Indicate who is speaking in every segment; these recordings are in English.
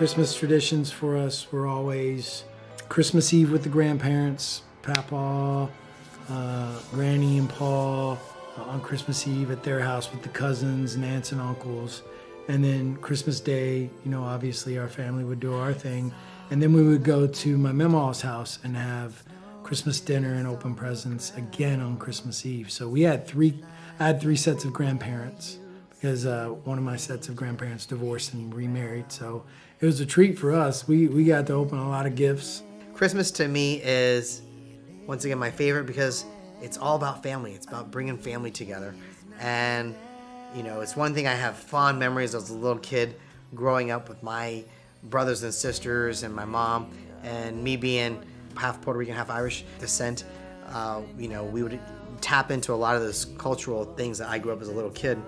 Speaker 1: Christmas traditions for us were always Christmas Eve with the grandparents, Papa, Granny and Paul, on Christmas Eve at their house with the cousins and aunts and uncles. And then Christmas Day, obviously our family would do our thing. And then we would go to my Mama's house and have Christmas dinner and open presents again on Christmas Eve. So I had three sets of grandparents because one of my sets of grandparents divorced and remarried. So it was a treat for us. We got to open a lot of gifts.
Speaker 2: Christmas to me is, once again, my favorite because it's all about family. It's about bringing family together. And, it's one thing I have fond memories as a little kid growing up with my brothers and sisters and my mom, and me being half Puerto Rican, half Irish descent. We would tap into a lot of those cultural things that I grew up as a little kid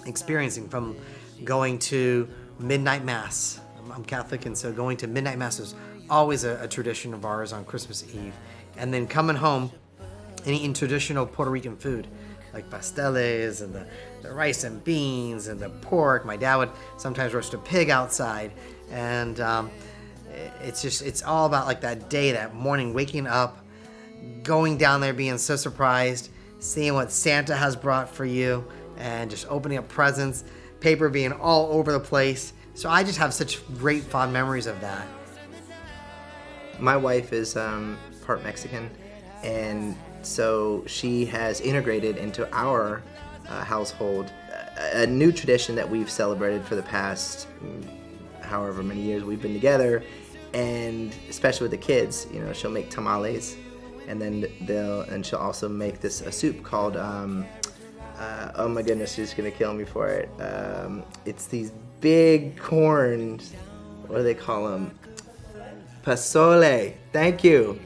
Speaker 2: experiencing, from going to midnight mass. I'm Catholic, and so going to midnight mass is always a tradition of ours on Christmas Eve. And then coming home and eating traditional Puerto Rican food, like pasteles and the rice and beans and the pork. My dad would sometimes roast a pig outside. And it's all about like that day, that morning, waking up, going down there, being so surprised, seeing what Santa has brought for you, and just opening up presents, paper being all over the place. So I just have such great fond memories of that.
Speaker 3: My wife is part Mexican, and so she has integrated into our household a new tradition that we've celebrated for the past however many years we've been together, and especially with the kids, she'll make tamales, and then she'll also make a soup called oh my goodness, she's gonna kill me for it. It's these big corns. What do they call them? Pozole. Thank you.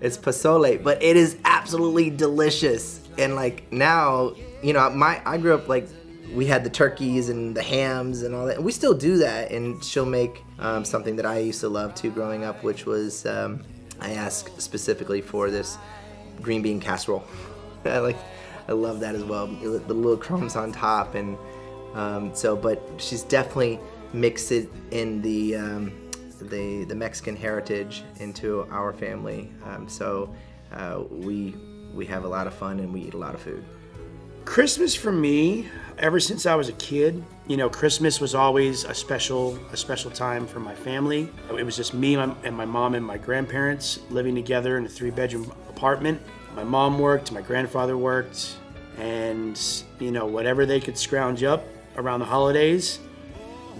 Speaker 3: It's pozole, but it is absolutely delicious. And like now, I grew up like we had the turkeys and the hams and all that. And we still do that. And she'll make something that I used to love too growing up, which was I asked specifically for this green bean casserole. I love that as well. The little crumbs on top, and but she's definitely mixed it in the Mexican heritage into our family. We have a lot of fun and we eat a lot of food.
Speaker 4: Christmas for me, ever since I was a kid, Christmas was always a special time for my family. It was just me and my mom and my grandparents living together in a 3-bedroom apartment. My mom worked, my grandfather worked, and whatever they could scrounge up around the holidays,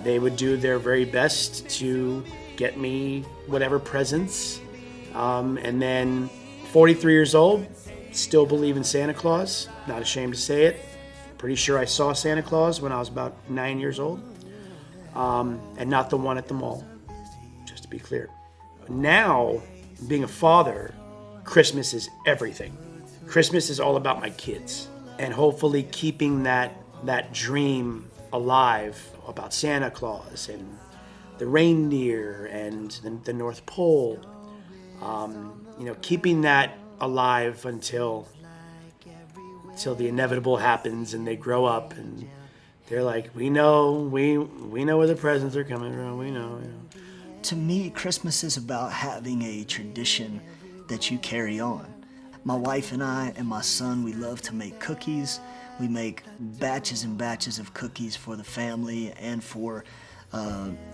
Speaker 4: they would do their very best to get me whatever presents. And then 43 years old, still believe in Santa Claus, not ashamed to say it. Pretty sure I saw Santa Claus when I was about 9 years old, and not the one at the mall, just to be clear. Now, being a father, Christmas is everything. Christmas is all about my kids, and hopefully keeping that dream alive about Santa Claus and the reindeer and the North Pole. Keeping that alive until the inevitable happens and they grow up and they're like, we know where the presents are coming from. We know.
Speaker 5: To me, Christmas is about having a tradition that you carry on. My wife and I and my son, we love to make cookies. We make batches and batches of cookies for the family and for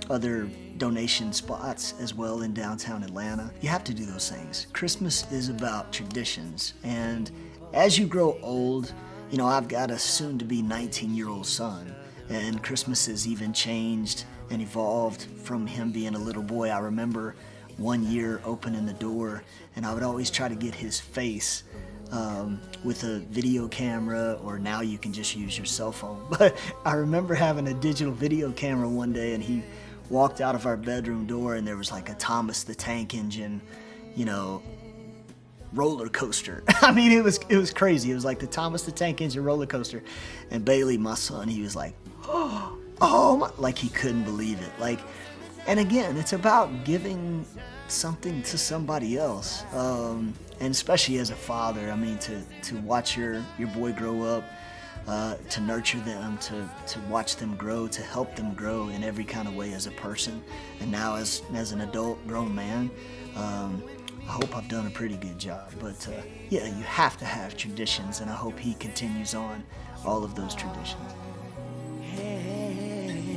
Speaker 5: other donation spots as well in downtown Atlanta. You have to do those things. Christmas is about traditions, and as you grow old, I've got a soon-to-be 19-year-old son, and Christmas has even changed and evolved from him being a little boy. I remember one year opening the door, and I would always try to get his face with a video camera, or now you can just use your cell phone. But I remember having a digital video camera one day, and he walked out of our bedroom door, and there was like a Thomas the Tank Engine, roller coaster. I mean, it was crazy. It was like the Thomas the Tank Engine roller coaster. And Bailey, my son, he was like, oh my, like he couldn't believe it. Like, and again, it's about giving something to somebody else. And especially as a father, I mean, to watch your boy grow up, to nurture them, to watch them grow, to help them grow in every kind of way as a person. And now as an adult, grown man, I hope I've done a pretty good job. But yeah, you have to have traditions, and I hope he continues on all of those traditions.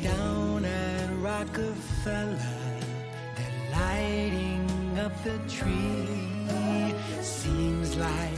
Speaker 6: Down at Rockefeller, they're lighting up the tree. Seems like